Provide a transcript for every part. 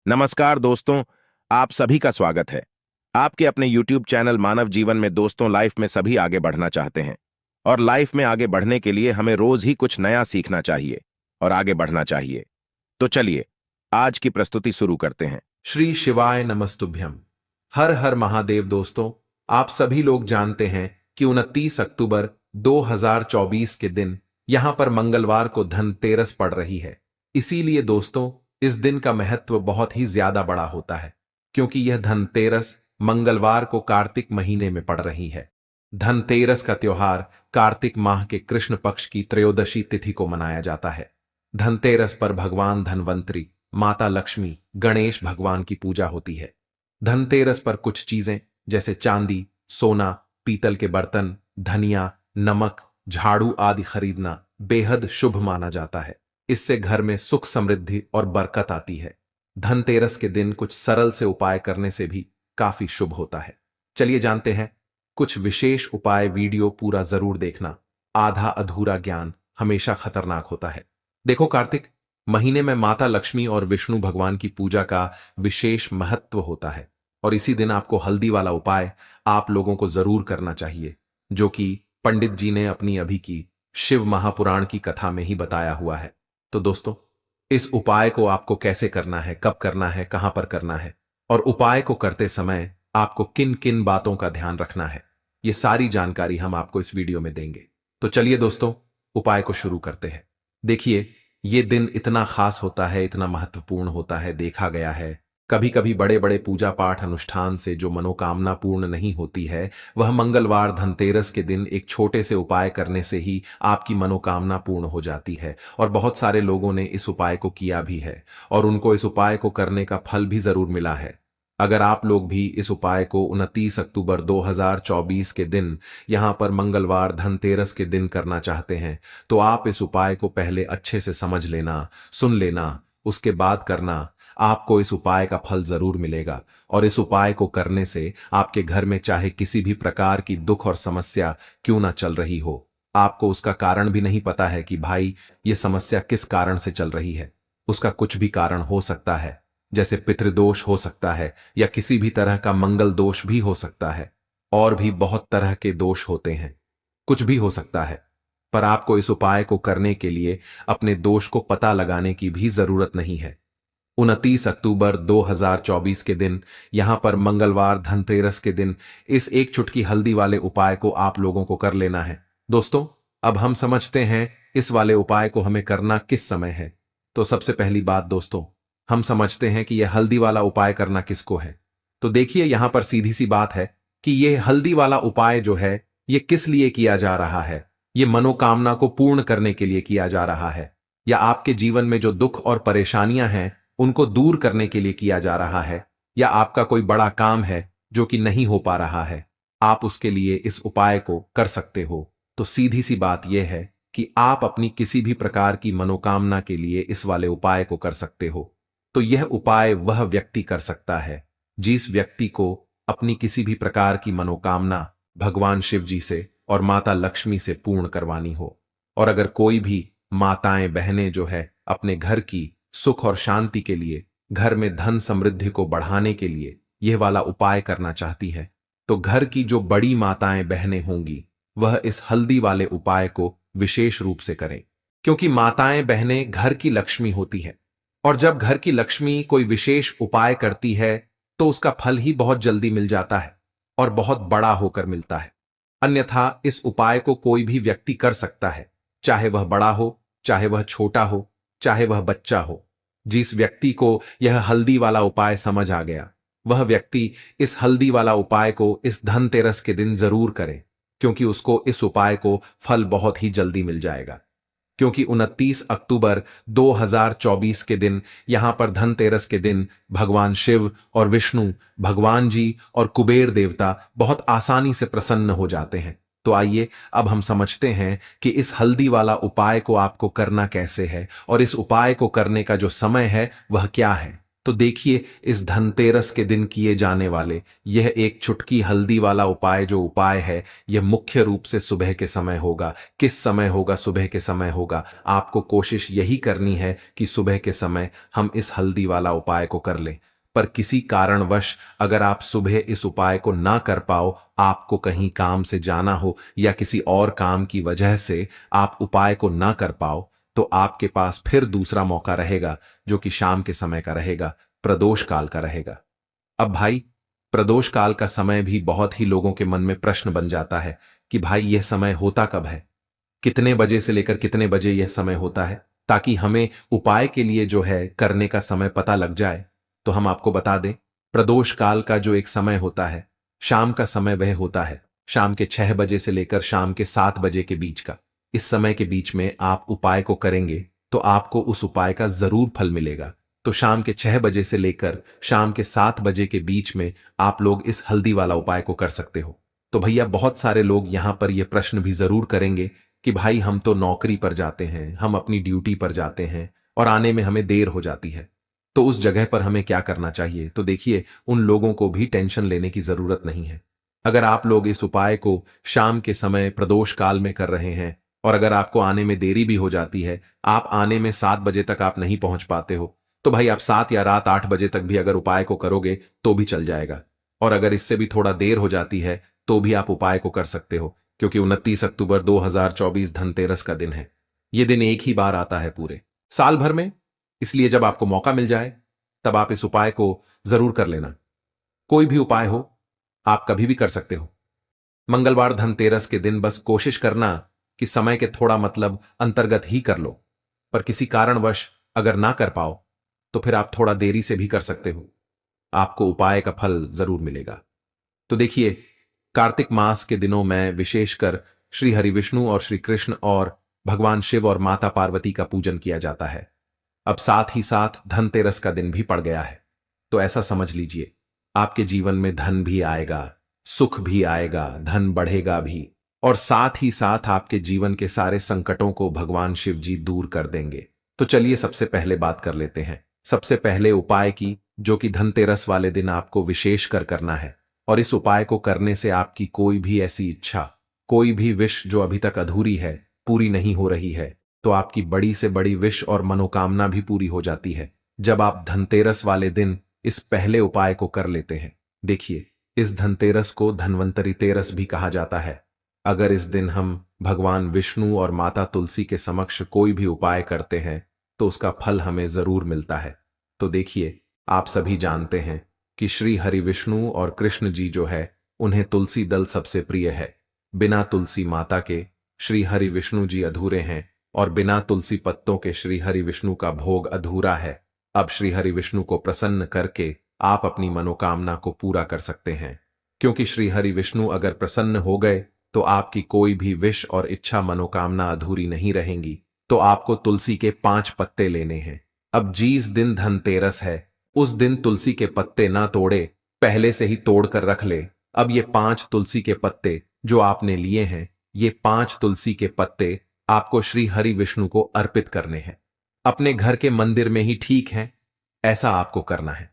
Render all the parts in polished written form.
नमस्कार दोस्तों, आप सभी का स्वागत है। आपके अपने YouTube चैनल मानव जीवन में दोस्तों लाइफ में सभी आगे बढ़ना चाहते हैं और लाइफ में आगे बढ़ने के लिए हमें रोज ही कुछ नया सीखना चाहिए और आगे बढ़ना चाहिए। तो चलिए आज की प्रस्तुति शुरू करते हैं। श्री शिवाय नमस्तुभ्यम। हर हर महादेव। दोस्तों, आप सभी लोग जानते हैं कि 29 अक्टूबर 2024 के दिन यहां पर मंगलवार को धनतेरस पड़ रही है। इसीलिए दोस्तों, इस दिन का महत्व बहुत ही ज्यादा बड़ा होता है, क्योंकि यह धनतेरस मंगलवार को कार्तिक महीने में पड़ रही है। धनतेरस का त्योहार कार्तिक माह के कृष्ण पक्ष की त्रयोदशी तिथि को मनाया जाता है। धनतेरस पर भगवान धनवंतरी, माता लक्ष्मी, गणेश भगवान की पूजा होती है। धनतेरस पर कुछ चीजें जैसे चांदी, सोना, पीतल के बर्तन, धनिया, नमक, झाड़ू आदि खरीदना बेहद शुभ माना जाता है। इससे घर में सुख, समृद्धि और बरकत आती है। धनतेरस के दिन कुछ सरल से उपाय करने से भी काफी शुभ होता है। चलिए जानते हैं कुछ विशेष उपाय। वीडियो पूरा जरूर देखना। आधा अधूरा ज्ञान हमेशा खतरनाक होता है। देखो, कार्तिक महीने में माता लक्ष्मी और विष्णु भगवान की पूजा का विशेष महत्व होता है और इसी दिन आपको हल्दी वाला उपाय आप लोगों को जरूर करना चाहिए, जो कि पंडित जी ने अपनी अभी की शिव महापुराण की कथा में ही बताया हुआ है। तो दोस्तों, इस उपाय को आपको कैसे करना है, कब करना है, कहां पर करना है और उपाय को करते समय आपको किन किन बातों का ध्यान रखना है, ये सारी जानकारी हम आपको इस वीडियो में देंगे। तो चलिए दोस्तों, उपाय को शुरू करते हैं। देखिए, ये दिन इतना खास होता है, इतना महत्वपूर्ण होता है। देखा गया है कभी कभी बड़े बड़े पूजा पाठ अनुष्ठान से जो मनोकामना पूर्ण नहीं होती है, वह मंगलवार धनतेरस के दिन एक छोटे से उपाय करने से ही आपकी मनोकामना पूर्ण हो जाती है। और बहुत सारे लोगों ने इस उपाय को किया भी है और उनको इस उपाय को करने का फल भी जरूर मिला है। अगर आप लोग भी इस उपाय को 29 अक्टूबर 2024 के दिन यहां पर मंगलवार धनतेरस के दिन करना चाहते हैं, तो आप इस उपाय को पहले अच्छे से समझ लेना, सुन लेना, उसके बाद करना। आपको इस उपाय का फल जरूर मिलेगा और इस उपाय को करने से आपके घर में चाहे किसी भी प्रकार की दुख और समस्या क्यों ना चल रही हो, आपको उसका कारण भी नहीं पता है कि भाई ये समस्या किस कारण से चल रही है। उसका कुछ भी कारण हो सकता है, जैसे पितृदोष हो सकता है या किसी भी तरह का मंगल दोष भी हो सकता है। और भी बहुत तरह के दोष होते हैं, कुछ भी हो सकता है। पर आपको इस उपाय को करने के लिए अपने दोष को पता लगाने की भी जरूरत नहीं है। 29 अक्टूबर 2024 के दिन यहां पर मंगलवार धनतेरस के दिन इस एक चुटकी हल्दी वाले उपाय को आप लोगों को कर लेना है। दोस्तों, अब हम समझते हैं इस वाले उपाय को हमें करना किस समय है। तो सबसे पहली बात दोस्तों, हम समझते हैं कि यह हल्दी वाला उपाय करना किसको है। तो देखिए, यहां पर सीधी सी बात है कि यह हल्दी वाला उपाय जो है, यह किस लिए किया जा रहा है। यह मनोकामना को पूर्ण करने के लिए किया जा रहा है, या आपके जीवन में जो दुख और परेशानियां हैं उनको दूर करने के लिए किया जा रहा है, या आपका कोई बड़ा काम है जो कि नहीं हो पा रहा है, आप उसके लिए इस उपाय को कर सकते हो। तो सीधी सी बात यह है कि आप अपनी किसी भी प्रकार की मनोकामना के लिए इस वाले उपाय को कर सकते हो। तो यह उपाय वह व्यक्ति कर सकता है जिस व्यक्ति को अपनी किसी भी प्रकार की मनोकामना भगवान शिव जी से और माता लक्ष्मी से पूर्ण करवानी हो। और अगर कोई भी माताएं बहनें जो है अपने घर की सुख और शांति के लिए, घर में धन समृद्धि को बढ़ाने के लिए यह वाला उपाय करना चाहती है, तो घर की जो बड़ी माताएं बहनें होंगी वह इस हल्दी वाले उपाय को विशेष रूप से करें, क्योंकि माताएं बहनें घर की लक्ष्मी होती है। और जब घर की लक्ष्मी कोई विशेष उपाय करती है तो उसका फल ही बहुत जल्दी मिल जाता है और बहुत बड़ा होकर मिलता है। अन्यथा इस उपाय को कोई भी व्यक्ति कर सकता है, चाहे वह बड़ा हो, चाहे वह छोटा हो, चाहे वह बच्चा हो। जिस व्यक्ति को यह हल्दी वाला उपाय समझ आ गया, वह व्यक्ति इस हल्दी वाला उपाय को इस धनतेरस के दिन जरूर करे, क्योंकि उसको इस उपाय को फल बहुत ही जल्दी मिल जाएगा। क्योंकि 29 अक्टूबर 2024 के दिन यहां पर धनतेरस के दिन भगवान शिव और विष्णु, भगवान जी और कुबेर देवता बहुत आसानी से प्रसन्न हो जाते हैं। तो आइए अब हम समझते हैं कि इस हल्दी वाला उपाय को आपको करना कैसे है और इस उपाय को करने का जो समय है वह क्या है। तो देखिए, इस धनतेरस के दिन किए जाने वाले यह एक चुटकी हल्दी वाला उपाय जो उपाय है, यह मुख्य रूप से सुबह के समय होगा। किस समय होगा? सुबह के समय होगा। आपको कोशिश यही करनी है कि सुबह के समय हम इस हल्दी वाला उपाय को कर लें। पर किसी कारणवश अगर आप सुबह इस उपाय को ना कर पाओ, आपको कहीं काम से जाना हो या किसी और काम की वजह से आप उपाय को ना कर पाओ, तो आपके पास फिर दूसरा मौका रहेगा, जो कि शाम के समय का रहेगा, प्रदोष काल का रहेगा। अब भाई, प्रदोष काल का समय भी बहुत ही लोगों के मन में प्रश्न बन जाता है कि भाई यह समय होता कब है, कितने बजे से लेकर कितने बजे यह समय होता है, ताकि हमें उपाय के लिए जो है करने का समय पता लग जाए। तो हम आपको बता दें, प्रदोष काल का जो एक समय होता है, शाम का समय, वह होता है शाम के 6 बजे से लेकर शाम के 7 बजे के बीच का। इस समय के बीच में आप उपाय को करेंगे तो आपको उस उपाय का जरूर फल मिलेगा। तो शाम के 6 बजे से लेकर शाम के 7 बजे के बीच में आप लोग इस हल्दी वाला उपाय को कर सकते हो। तो भैया, बहुत सारे लोग यहां पर यह प्रश्न भी जरूर करेंगे कि भाई हम तो नौकरी पर जाते हैं, हम अपनी ड्यूटी पर जाते हैं और आने में हमें देर हो जाती है, तो उस जगह पर हमें क्या करना चाहिए? तो देखिए, उन लोगों को भी टेंशन लेने की जरूरत नहीं है। अगर आप लोग इस उपाय को शाम के समय प्रदोष काल में कर रहे हैं और अगर आपको आने में देरी भी हो जाती है, आप आने में 7 बजे तक आप नहीं पहुंच पाते हो, तो भाई आप 7 या रात 8 बजे तक भी अगर उपाय को करोगे तो भी चल जाएगा। और अगर इससे भी थोड़ा देर हो जाती है तो भी आप उपाय को कर सकते हो, क्योंकि 29 अक्टूबर 2024 धनतेरस का दिन है। यह दिन एक ही बार आता है पूरे साल भर में, इसलिए जब आपको मौका मिल जाए तब आप इस उपाय को जरूर कर लेना। कोई भी उपाय हो, आप कभी भी कर सकते हो। मंगलवार धनतेरस के दिन बस कोशिश करना कि समय के थोड़ा मतलब अंतर्गत ही कर लो। पर किसी कारणवश अगर ना कर पाओ तो फिर आप थोड़ा देरी से भी कर सकते हो, आपको उपाय का फल जरूर मिलेगा। तो देखिए, कार्तिक मास के दिनों में विशेषकर श्री हरि विष्णु और श्री कृष्ण और भगवान शिव और माता पार्वती का पूजन किया जाता है। अब साथ ही साथ धनतेरस का दिन भी पड़ गया है, तो ऐसा समझ लीजिए आपके जीवन में धन भी आएगा, सुख भी आएगा, धन बढ़ेगा भी, और साथ ही साथ आपके जीवन के सारे संकटों को भगवान शिव जी दूर कर देंगे। तो चलिए सबसे पहले बात कर लेते हैं सबसे पहले उपाय की, जो कि धनतेरस वाले दिन आपको विशेष कर करना है। और इस उपाय को करने से आपकी कोई भी ऐसी इच्छा, कोई भी विश जो अभी तक अधूरी है, पूरी नहीं हो रही है, तो आपकी बड़ी से बड़ी विश और मनोकामना भी पूरी हो जाती है जब आप धनतेरस वाले दिन इस पहले उपाय को कर लेते हैं। देखिए, इस धनतेरस को धन्वंतरी तेरस भी कहा जाता है। अगर इस दिन हम भगवान विष्णु और माता तुलसी के समक्ष कोई भी उपाय करते हैं तो उसका फल हमें जरूर मिलता है। तो देखिए, आप सभी जानते हैं कि श्री हरि विष्णु और कृष्ण जी जो है, उन्हें तुलसी दल सबसे प्रिय है। बिना तुलसी माता के श्री हरि विष्णु जी अधूरे हैं और बिना तुलसी पत्तों के श्री हरि विष्णु का भोग अधूरा है। अब श्री हरि विष्णु को प्रसन्न करके आप अपनी मनोकामना को पूरा कर सकते हैं, क्योंकि श्री हरि विष्णु अगर प्रसन्न हो गए तो आपकी कोई भी विश और इच्छा मनोकामना अधूरी नहीं रहेंगी। तो आपको तुलसी के 5 पत्ते लेने हैं। अब जिस दिन धनतेरस है उस दिन तुलसी के पत्ते ना तोड़े, पहले से ही तोड़ कर रख ले। अब ये 5 तुलसी के पत्ते जो आपने लिए हैं, ये 5 तुलसी के पत्ते आपको श्री हरि विष्णु को अर्पित करने हैं। अपने घर के मंदिर में ही ठीक है, ऐसा आपको करना है।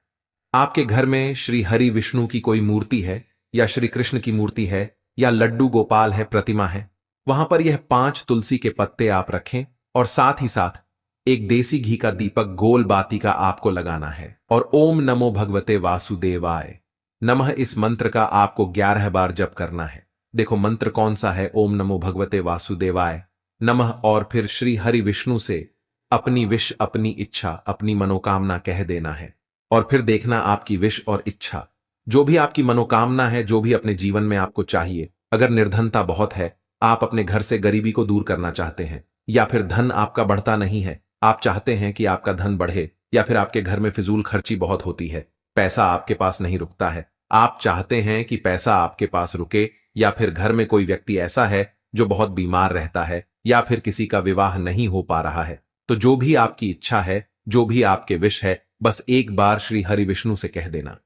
आपके घर में श्री हरि विष्णु की कोई मूर्ति है या श्री कृष्ण की मूर्ति है या लड्डू गोपाल है, प्रतिमा है, वहां पर यह 5 तुलसी के पत्ते आप रखें और साथ ही साथ एक देसी घी का दीपक गोल बाती का आपको लगाना है और ओम नमो भगवते वासुदेवाय नमः इस मंत्र का आपको 11 बार जप करना है। देखो मंत्र कौन सा है, ओम नमो भगवते वासुदेवाय नमः, और फिर श्री हरि विष्णु से अपनी विश, अपनी इच्छा, अपनी मनोकामना कह देना है। और फिर देखना आपकी विश और इच्छा, जो भी आपकी मनोकामना है, जो भी अपने जीवन में आपको चाहिए। अगर निर्धनता बहुत है, आप अपने घर से गरीबी को दूर करना चाहते हैं, या फिर धन आपका बढ़ता नहीं है, आप चाहते हैं कि आपका धन बढ़े, या फिर आपके घर में फिजूल खर्ची बहुत होती है, पैसा आपके पास नहीं रुकता है, आप चाहते हैं कि पैसा आपके पास रुके, या फिर घर में कोई व्यक्ति ऐसा है जो बहुत बीमार रहता है, या फिर किसी का विवाह नहीं हो पा रहा है, तो जो भी आपकी इच्छा है, जो भी आपके विश है, बस एक बार श्री हरि विष्णु से कह देना।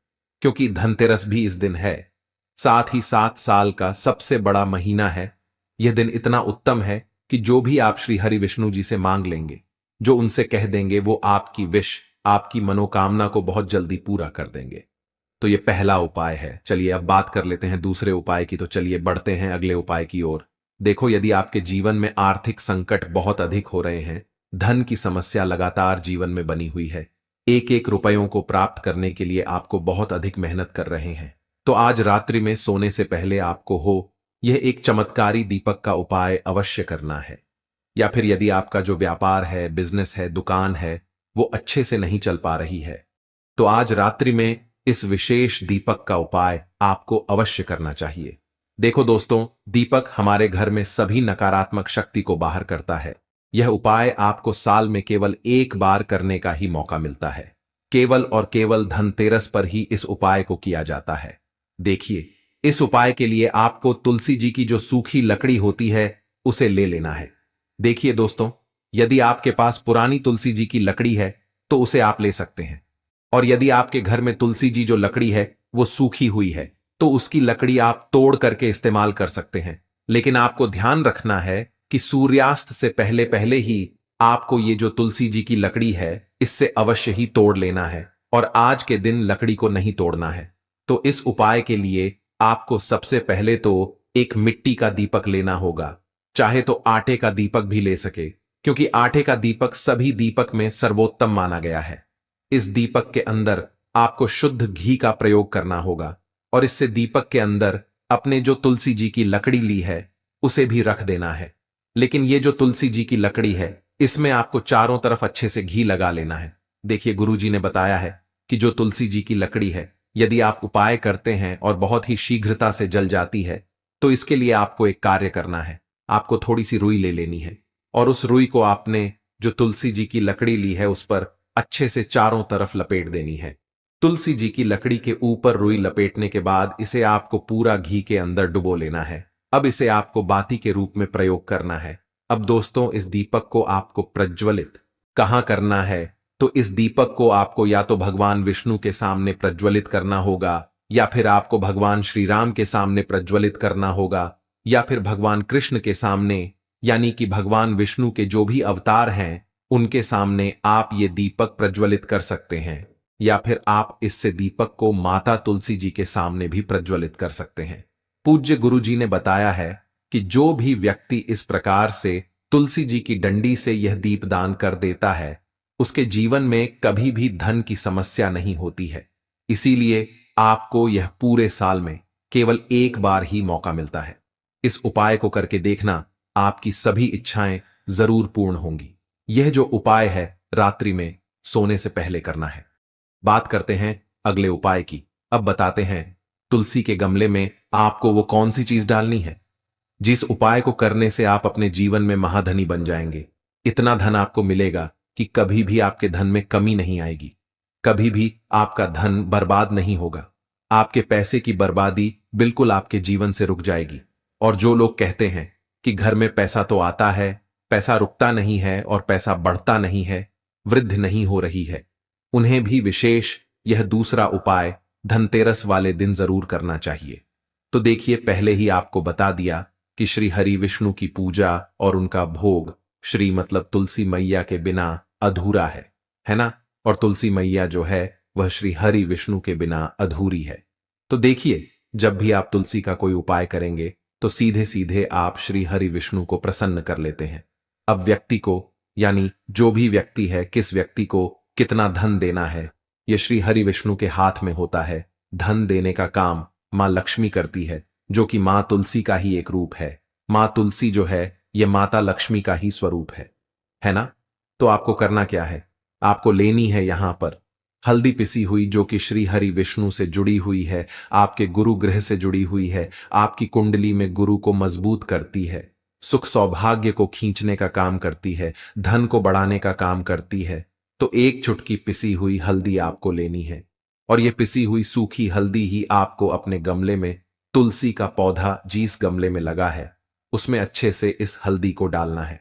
क्योंकि धनतेरस भी इस दिन है, साथ ही 7 साल का सबसे बड़ा महीना है। यह दिन इतना उत्तम है कि जो भी आप श्री हरि विष्णु जी से मांग लेंगे, जो उनसे कह देंगे, वो आपकी विश, आपकी मनोकामना को बहुत जल्दी पूरा कर देंगे। तो ये पहला उपाय है। चलिए अब बात कर लेते हैं दूसरे उपाय की। तो चलिए बढ़ते हैं अगले उपाय की ओर। देखो, यदि आपके जीवन में आर्थिक संकट बहुत अधिक हो रहे हैं, धन की समस्या लगातार जीवन में बनी हुई है, एक एक रुपयों को प्राप्त करने के लिए आपको बहुत अधिक मेहनत कर रहे हैं, तो आज रात्रि में सोने से पहले आपको यह एक चमत्कारी दीपक का उपाय अवश्य करना है। या फिर यदि आपका जो व्यापार है, बिजनेस है, दुकान है, वो अच्छे से नहीं चल पा रही है, तो आज रात्रि में इस विशेष दीपक का उपाय आपको अवश्य करना चाहिए। देखो दोस्तों, दीपक हमारे घर में सभी नकारात्मक शक्ति को बाहर करता है। यह उपाय आपको साल में केवल एक बार करने का ही मौका मिलता है। केवल और केवल धनतेरस पर ही इस उपाय को किया जाता है। देखिए, इस उपाय के लिए आपको तुलसी जी की जो सूखी लकड़ी होती है उसे ले लेना है। देखिए दोस्तों, यदि आपके पास पुरानी तुलसी जी की लकड़ी है तो उसे आप ले सकते हैं, और यदि आपके घर में तुलसी जी जो लकड़ी है वो सूखी हुई है तो उसकी लकड़ी आप तोड़ करके इस्तेमाल कर सकते हैं। लेकिन आपको ध्यान रखना है कि सूर्यास्त से पहले पहले ही आपको ये जो तुलसी जी की लकड़ी है इससे अवश्य ही तोड़ लेना है, और आज के दिन लकड़ी को नहीं तोड़ना है। तो इस उपाय के लिए आपको सबसे पहले तो एक मिट्टी का दीपक लेना होगा, चाहे तो आटे का दीपक भी ले सके, क्योंकि आटे का दीपक सभी दीपक में सर्वोत्तम माना गया है। इस दीपक के अंदर आपको शुद्ध घी का प्रयोग करना होगा, और इससे दीपक के अंदर अपने जो तुलसी जी की लकड़ी ली है उसे भी रख देना है। लेकिन ये जो तुलसी जी की लकड़ी है इसमें आपको चारों तरफ अच्छे से घी लगा लेना है। देखिए, गुरुजी ने बताया है कि जो तुलसी जी की लकड़ी है, यदि आप उपाय करते हैं और बहुत ही शीघ्रता से जल जाती है, तो इसके लिए आपको एक कार्य करना है। आपको थोड़ी सी रुई ले लेनी है, और उस रुई को आपने जो तुलसी जी की लकड़ी ली है उस पर अच्छे से चारों तरफ लपेट देनी है। तुलसी जी की लकड़ी के ऊपर रुई लपेटने के बाद इसे आपको पूरा घी के अंदर डुबो लेना है। अब इसे आपको बाती के रूप में प्रयोग करना है। अब दोस्तों, इस दीपक को आपको प्रज्वलित कहाँ करना है? तो इस दीपक को आपको या तो भगवान विष्णु के सामने प्रज्वलित करना होगा, या फिर आपको भगवान श्री राम के सामने प्रज्वलित करना होगा, या फिर भगवान कृष्ण के सामने, यानी कि भगवान विष्णु के जो भी अवतार हैं उनके सामने आप ये दीपक प्रज्वलित कर सकते हैं। या फिर आप इससे दीपक को माता तुलसी जी के सामने भी प्रज्वलित कर सकते हैं। पूज्य गुरु जी ने बताया है कि जो भी व्यक्ति इस प्रकार से तुलसी जी की डंडी से यह दीप दान कर देता है उसके जीवन में कभी भी धन की समस्या नहीं होती है। इसीलिए आपको यह पूरे साल में केवल एक बार ही मौका मिलता है। इस उपाय को करके देखना, आपकी सभी इच्छाएं जरूर पूर्ण होंगी। यह जो उपाय है रात्रि में सोने से पहले करना है। बात करते हैं अगले उपाय की। अब बताते हैं तुलसी के गमले में आपको वो कौन सी चीज डालनी है जिस उपाय को करने से आप अपने जीवन में महाधनी बन जाएंगे। इतना धन आपको मिलेगा कि कभी भी आपके धन में कमी नहीं आएगी, कभी भी आपका धन बर्बाद नहीं होगा। आपके पैसे की बर्बादी बिल्कुल आपके जीवन से रुक जाएगी। और जो लोग कहते हैं कि घर में पैसा तो आता है, पैसा रुकता नहीं है और पैसा बढ़ता नहीं है, वृद्धि नहीं हो रही है, उन्हें भी विशेष यह दूसरा उपाय धनतेरस वाले दिन जरूर करना चाहिए। तो देखिए, पहले ही आपको बता दिया कि श्री हरि विष्णु की पूजा और उनका भोग श्री मतलब तुलसी मैया के बिना अधूरा है ना? और तुलसी मैया जो है वह श्री हरि विष्णु के बिना अधूरी है। तो देखिए, जब भी आप तुलसी का कोई उपाय करेंगे तो सीधे सीधे आप श्री हरि विष्णु को प्रसन्न कर लेते हैं। अब व्यक्ति को, यानी जो भी व्यक्ति है, किस व्यक्ति को कितना धन देना है, यह श्री हरि विष्णु के हाथ में होता है। धन देने का काम मां लक्ष्मी करती है, जो कि मां तुलसी का ही एक रूप है। मां तुलसी जो है यह माता लक्ष्मी का ही स्वरूप है ना? तो आपको करना क्या है? आपको लेनी है यहां पर हल्दी पिसी हुई, जो कि श्री हरि विष्णु से जुड़ी हुई है, आपके गुरु ग्रह से जुड़ी हुई है, आपकी कुंडली में गुरु को मजबूत करती है, सुख सौभाग्य को खींचने का काम करती है, धन को बढ़ाने का काम करती है। तो एक चुटकी पिसी हुई हल्दी आपको लेनी है, और यह पिसी हुई सूखी हल्दी ही आपको अपने गमले में, तुलसी का पौधा जिस गमले में लगा है उसमें अच्छे से इस हल्दी को डालना है,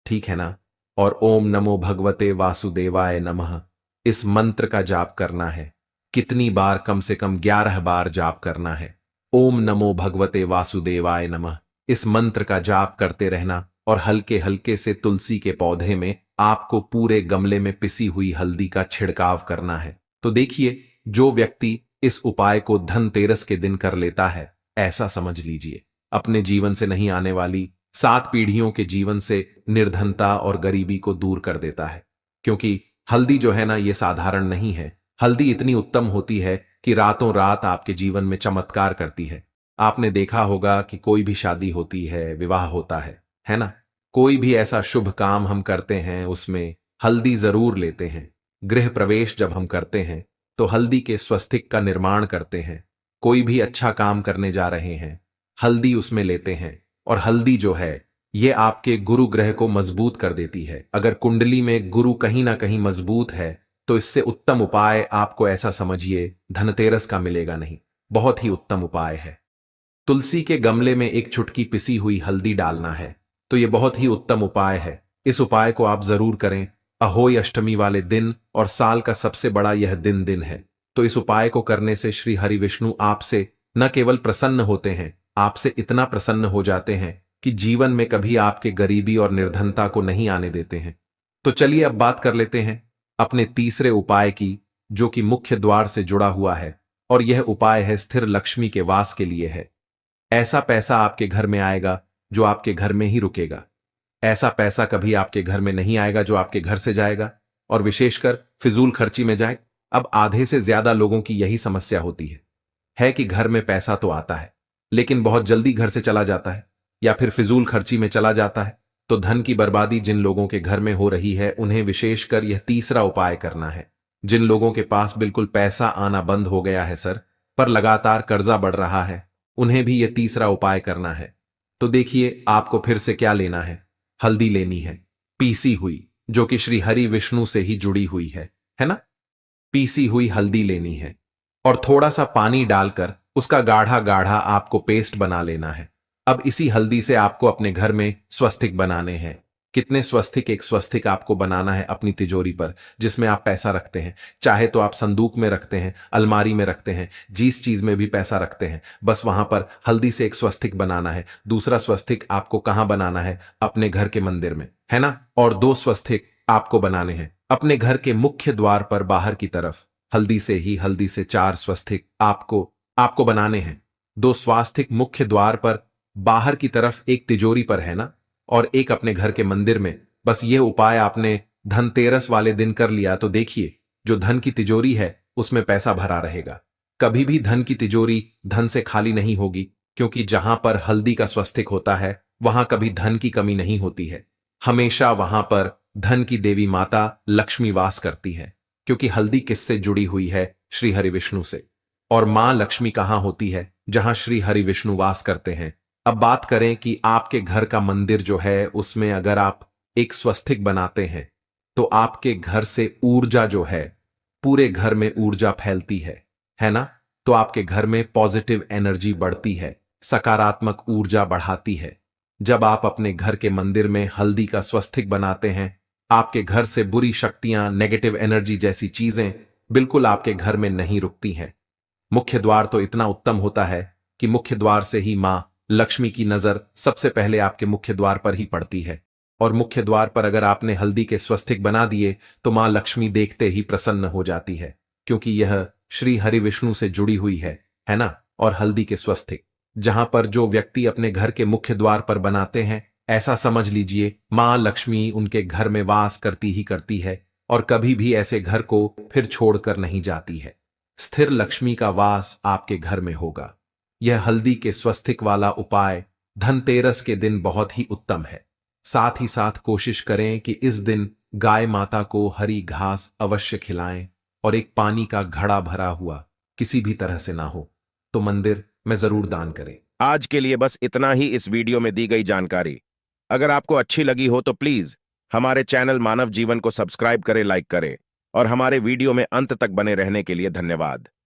ठीक है ना? और ओम नमो भगवते वासुदेवाय नमः इस मंत्र का जाप करना है। कितनी बार? कम से कम 11 बार जाप करना है। ओम नमो भगवते वासुदेवाय नमः इस मंत्र का जाप करते रहना, और हल्के हल्के से तुलसी के पौधे में आपको पूरे गमले में पिसी हुई हल्दी का छिड़काव करना है। तो देखिए, जो व्यक्ति इस उपाय को धनतेरस के दिन कर लेता है, ऐसा समझ लीजिए अपने जीवन से नहीं आने वाली 7 पीढ़ियों के जीवन से निर्धनता और गरीबी को दूर कर देता है। क्योंकि हल्दी जो है ना, ये साधारण नहीं है। हल्दी इतनी उत्तम होती है कि रातों रात आपके जीवन में चमत्कार करती है। आपने देखा होगा कि कोई भी शादी होती है, विवाह होता है ना? कोई भी ऐसा शुभ काम हम करते हैं, उसमें हल्दी जरूर लेते हैं। गृह प्रवेश जब हम करते हैं तो हल्दी के स्वस्तिक का निर्माण करते हैं। कोई भी अच्छा काम करने जा रहे हैं, हल्दी उसमें लेते हैं। और हल्दी जो है, ये आपके गुरु ग्रह को मजबूत कर देती है। अगर कुंडली में गुरु कहीं ना कहीं मजबूत है तो इससे उत्तम उपाय आपको ऐसा समझिए धनतेरस का मिलेगा नहीं। बहुत ही उत्तम उपाय है। तुलसी के गमले में एक चुटकी पिसी हुई हल्दी डालना है। तो ये बहुत ही उत्तम उपाय है। इस उपाय को आप जरूर करें। अहोई अष्टमी वाले दिन और साल का सबसे बड़ा यह दिन है। तो इस उपाय को करने से श्री हरि विष्णु आपसे न केवल प्रसन्न होते हैं, आपसे इतना प्रसन्न हो जाते हैं कि जीवन में कभी आपके गरीबी और निर्धनता को नहीं आने देते हैं। तो चलिए अब बात कर लेते हैं अपने तीसरे उपाय की, जो कि मुख्य द्वार से जुड़ा हुआ है। और यह उपाय है स्थिर लक्ष्मी के वास के लिए है। ऐसा पैसा आपके घर में आएगा जो आपके घर में ही रुकेगा। ऐसा पैसा कभी आपके घर में नहीं आएगा जो आपके घर से जाएगा और विशेषकर फिजूल खर्ची में जाए। अब आधे से ज्यादा लोगों की यही समस्या होती है कि घर में पैसा तो आता है लेकिन बहुत जल्दी घर से चला जाता है या फिर फिजूल खर्ची में चला जाता है। तो धन की बर्बादी जिन लोगों के घर में हो रही है, उन्हें विशेषकर यह तीसरा उपाय करना है। जिन लोगों के पास बिल्कुल पैसा आना बंद हो गया है सर, पर लगातार कर्जा बढ़ रहा है, उन्हें भी यह तीसरा उपाय करना है। तो देखिए, आपको फिर से क्या लेना है? हल्दी लेनी है, पीसी हुई, जो कि श्री हरि विष्णु से ही जुड़ी हुई है ना? पीसी हुई हल्दी लेनी है और थोड़ा सा पानी डालकर उसका गाढ़ा गाढ़ा आपको पेस्ट बना लेना है। अब इसी हल्दी से आपको अपने घर में स्वस्तिक बनाने हैं। कितने स्वस्तिक? एक स्वस्तिक आपको बनाना है अपनी तिजोरी पर, जिसमें आप पैसा रखते हैं। चाहे तो आप संदूक में रखते हैं, अलमारी में रखते हैं, जिस चीज में भी पैसा रखते हैं, बस वहां पर हल्दी से एक स्वस्तिक बनाना है। दूसरा स्वस्तिक आपको कहां बनाना है? अपने घर के मंदिर में, है ना? और 2 स्वस्तिक आपको बनाने हैं अपने घर के मुख्य द्वार पर बाहर की तरफ। हल्दी से 4 स्वस्तिक आपको बनाने हैं। 2 स्वास्तिक मुख्य द्वार पर बाहर की तरफ, एक तिजोरी पर, है ना? और एक अपने घर के मंदिर में। बस ये उपाय आपने धनतेरस वाले दिन कर लिया तो देखिए, जो धन की तिजोरी है उसमें पैसा भरा रहेगा। कभी भी धन की तिजोरी धन से खाली नहीं होगी, क्योंकि जहां पर हल्दी का स्वस्तिक होता है वहां कभी धन की कमी नहीं होती है। हमेशा वहां पर धन की देवी माता लक्ष्मी वास करती है, क्योंकि हल्दी किससे जुड़ी हुई है? श्री हरि विष्णु से। और मां लक्ष्मी कहां होती है? जहां श्री हरि विष्णु वास करते हैं। अब बात करें कि आपके घर का मंदिर जो है, उसमें अगर आप एक स्वस्तिक बनाते हैं तो आपके घर से ऊर्जा जो है, पूरे घर में ऊर्जा फैलती है ना? तो आपके घर में पॉजिटिव एनर्जी बढ़ती है, सकारात्मक ऊर्जा बढ़ाती है। जब आप अपने घर के मंदिर में हल्दी का स्वस्तिक बनाते हैं, आपके घर से बुरी शक्तियां, नेगेटिव एनर्जी जैसी चीजें बिल्कुल आपके घर में नहीं रुकती हैं। मुख्य द्वार तो इतना उत्तम होता है कि मुख्य द्वार से ही मां लक्ष्मी की नजर सबसे पहले आपके मुख्य द्वार पर ही पड़ती है। और मुख्य द्वार पर अगर आपने हल्दी के स्वस्तिक बना दिए तो मां लक्ष्मी देखते ही प्रसन्न हो जाती है, क्योंकि यह श्री हरि विष्णु से जुड़ी हुई है ना? और हल्दी के स्वस्तिक जहां पर जो व्यक्ति अपने घर के मुख्य द्वार पर बनाते हैं, ऐसा समझ लीजिए मां लक्ष्मी उनके घर में वास करती ही करती है और कभी भी ऐसे घर को फिर छोड़कर नहीं जाती है। स्थिर लक्ष्मी का वास आपके घर में होगा। यह हल्दी के स्वस्तिक वाला उपाय धनतेरस के दिन बहुत ही उत्तम है। साथ ही साथ कोशिश करें कि इस दिन गाय माता को हरी घास अवश्य खिलाएं और एक पानी का घड़ा भरा हुआ किसी भी तरह से ना हो तो मंदिर में जरूर दान करें। आज के लिए बस इतना ही इस वीडियो में दी गई जानकारी। अगर आपको अच्छी लगी हो तो प्लीज हमारे चैनल मानव जीवन को सब्सक्राइब करें, लाइक करें और हमारे वीडियो में अंत तक बने रहने के लिए धन्यवाद।